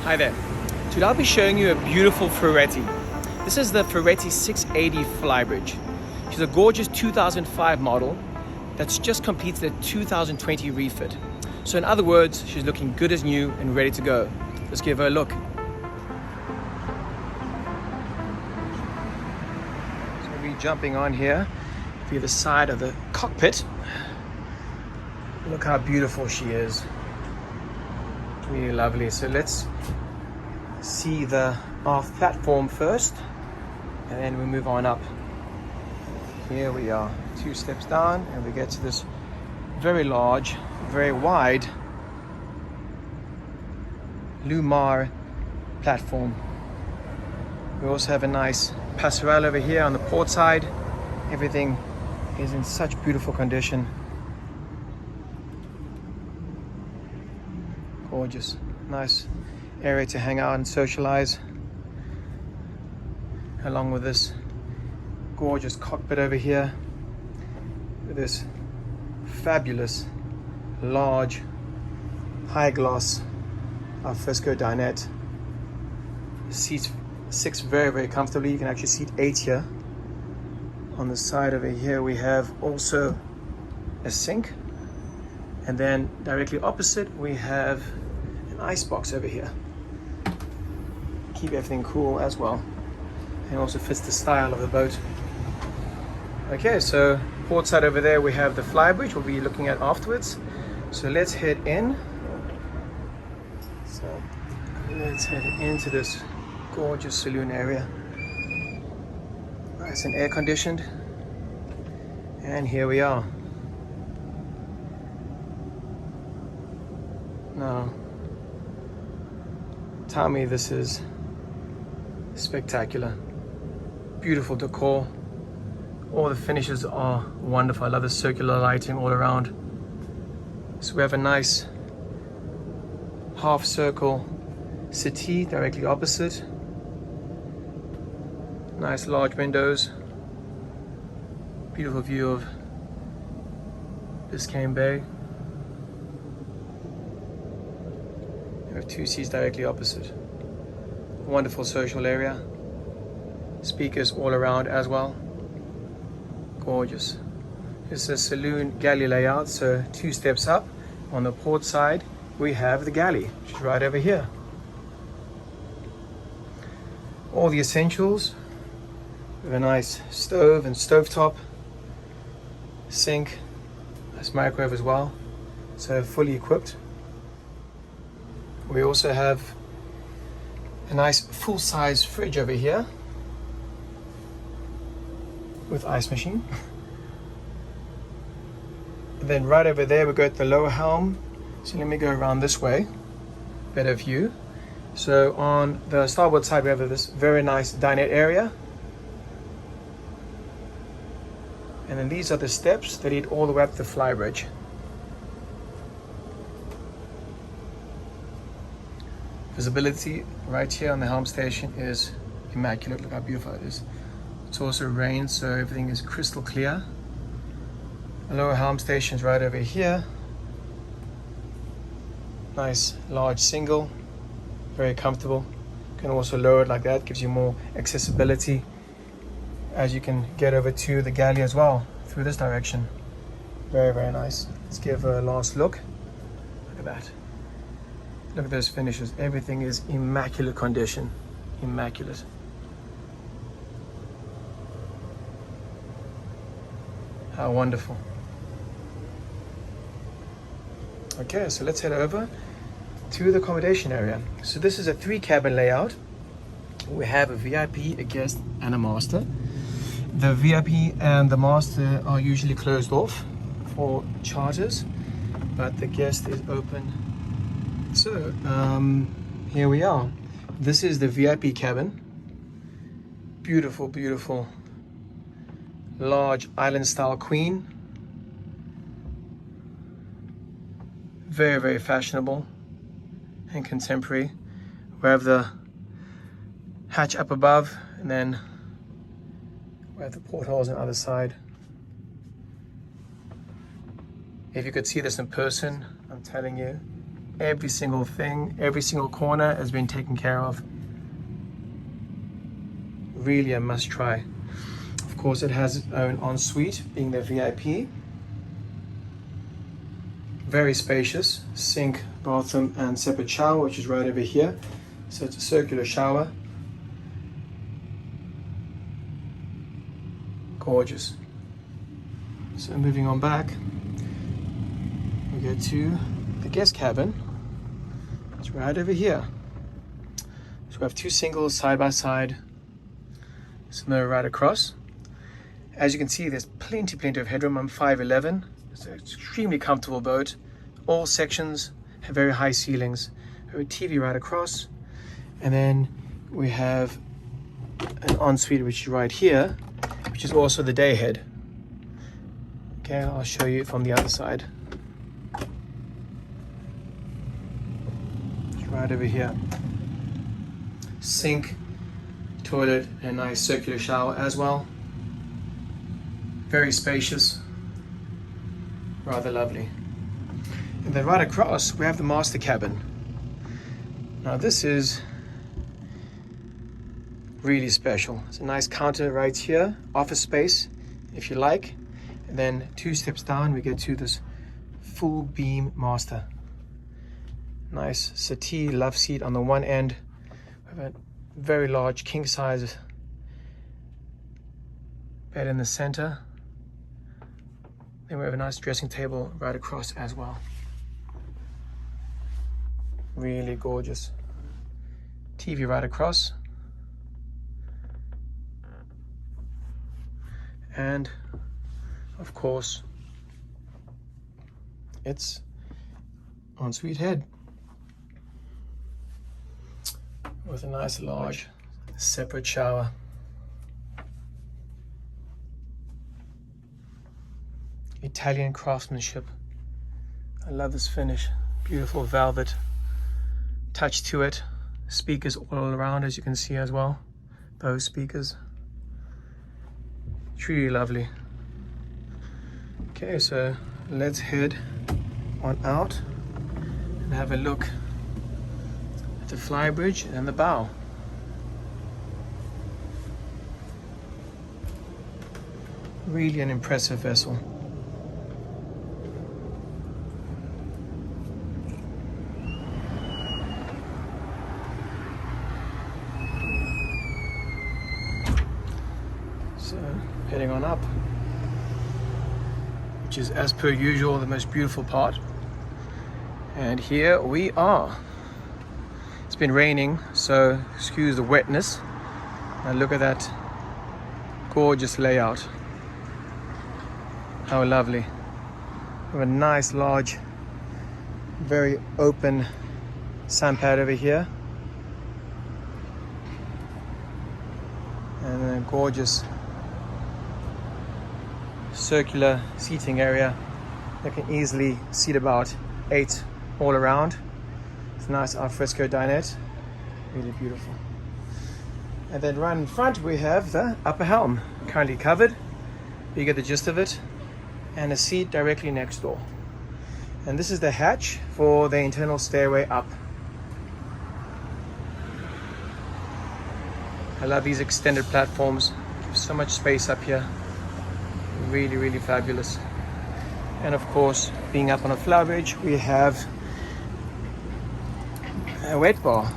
Hi there. Today I'll be showing you a beautiful Ferretti. This is the Ferretti 680 Flybridge. She's a gorgeous 2005 model that's just completed a 2020 refit. So in other words, she's looking good as new and ready to go. Let's give her a look. So we'll be jumping on here via the side of the cockpit. Look how beautiful she is. Really lovely. So let's see the aft platform first, and then we move on up. Here we are, 2 steps down, and we get to this very large, very wide Lumar platform. We also have a nice passerelle over here on the port side. Everything is in such beautiful condition. Gorgeous, nice area to hang out and socialize, along with this gorgeous cockpit over here with this fabulous large high gloss alfresco dinette. Seats 6 very comfortably. You can actually seat 8 here. On the side over here we have also a sink, and then directly opposite we have an ice box over here. Keep everything cool as well, and also fits the style of the boat. Okay, so port side over there we have the Flybridge we'll be looking at afterwards. So let's head in. So let's head into this gorgeous saloon area. Nice and air conditioned. And here we are. Now, tell me this is spectacular. Beautiful decor. All the finishes are wonderful. I love the circular lighting all around. So we have a nice half circle settee directly opposite. Nice large windows. Beautiful view of Biscayne Bay. We have 2 seats directly opposite. Wonderful social area. Speakers all around as well. Gorgeous. This is a saloon galley layout, so 2 steps up. On the port side we have the galley, which is right over here. All the essentials. We have a nice stove and stovetop, sink, nice microwave as well, so fully equipped. We also have a nice full-size fridge over here with ice machine. And then right over there we got the lower helm. So let me go around this way, better view. So on the starboard side we have this very nice dinette area. And then these are the steps that lead all the way up the Flybridge. Visibility right here on the helm station is immaculate. Look how beautiful it is. It's also rain, so everything is crystal clear. The lower helm station is right over here. Nice large single, very comfortable. You can also lower it like that, gives you more accessibility as you can get over to the galley as well through this direction. Very nice. Let's give a last look. Look at that. Look at those finishes. Everything is immaculate condition. Immaculate. How wonderful. Okay, so let's head over to the accommodation area. So this is a 3-cabin layout. We have a VIP, a guest, and a master. The VIP and the master are usually closed off for charters, but the guest is open. So here we are. This is the VIP cabin. Beautiful large island style queen. Very fashionable and contemporary. We have the hatch up above, and then we have the portholes on the other side. If you could see this in person, I'm telling you, Every single thing, every single corner has been taken care of. Really a must try. Of course, it has its own ensuite, being the VIP. Very spacious, sink, bathroom, and separate shower, which is right over here. So it's a circular shower. Gorgeous. So moving on back, we go to the guest cabin. It's right over here. So we have two singles side by side, similar right across. As you can see, there's plenty of headroom. I'm 5'11". It's an extremely comfortable boat. All sections have very high ceilings. We have a TV right across, and then we have an ensuite which is right here, which is also the day head. Okay, I'll show you from the other side. It's right over here. Sink, toilet, and a nice circular shower as well. Very spacious, rather lovely. And then right across we have the master cabin. Now this is really special. It's a nice counter right here, office space if you like. And then 2 steps down we get to this full beam master. Nice settee, love seat on the one end. We have a very large king size bed in the center. Then we have a nice dressing table right across as well. Really gorgeous. TV right across. And of course, it's ensuite head with a nice large separate shower. Italian craftsmanship. I love this finish. Beautiful velvet touch to it. Speakers all around, as you can see as well. Bose speakers. Truly lovely. Okay, so let's head on out and have a look at the Flybridge and the bow. Really an impressive vessel. So heading on up, which is as per usual the most beautiful part. And here we are. It's been raining, so excuse the wetness. Now look at that gorgeous layout. How lovely. We have a nice large, very open sand pad over here. And then a gorgeous circular seating area that can easily seat about 8 all around. It's a nice alfresco dinette, really beautiful. And then right in front we have the upper helm, currently covered, but you get the gist of it, and a seat directly next door. And this is the hatch for the internal stairway up. I love these extended platforms, give so much space up here. Really, really fabulous. And of course, being up on a Flybridge, we have a wet bar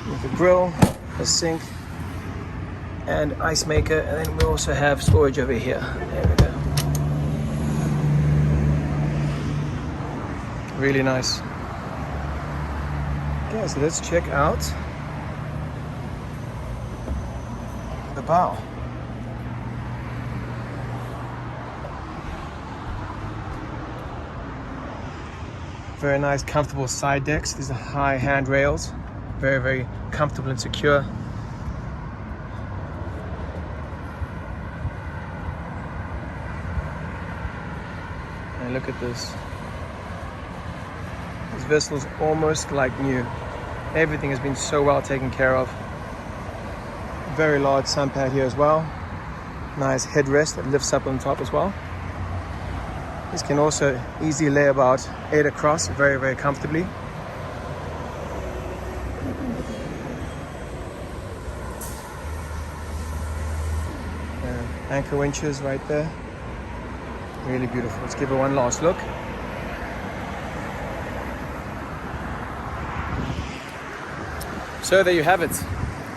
with a grill, a sink, and ice maker. And then we also have storage over here. There we go. Really nice. Okay, so let's check out the bow. Very nice, comfortable side decks. These are high handrails. Very, very comfortable and secure. And look at this. This vessel is almost like new. Everything has been so well taken care of. Very large sun pad here as well. Nice headrest that lifts up on top as well. This can also easily lay about 8 across, very, very comfortably. Anchor winches right there. Really beautiful. Let's give it one last look. So there you have it.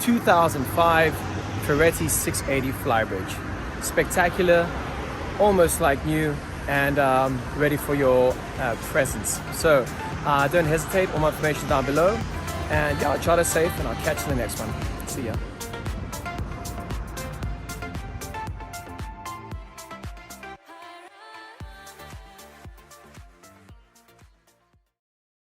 2005 Ferretti 680 Flybridge. Spectacular, almost like new, and ready for your presence. So don't hesitate. All my information down below. And yeah, charter safe, and I'll catch you in the next one. See ya.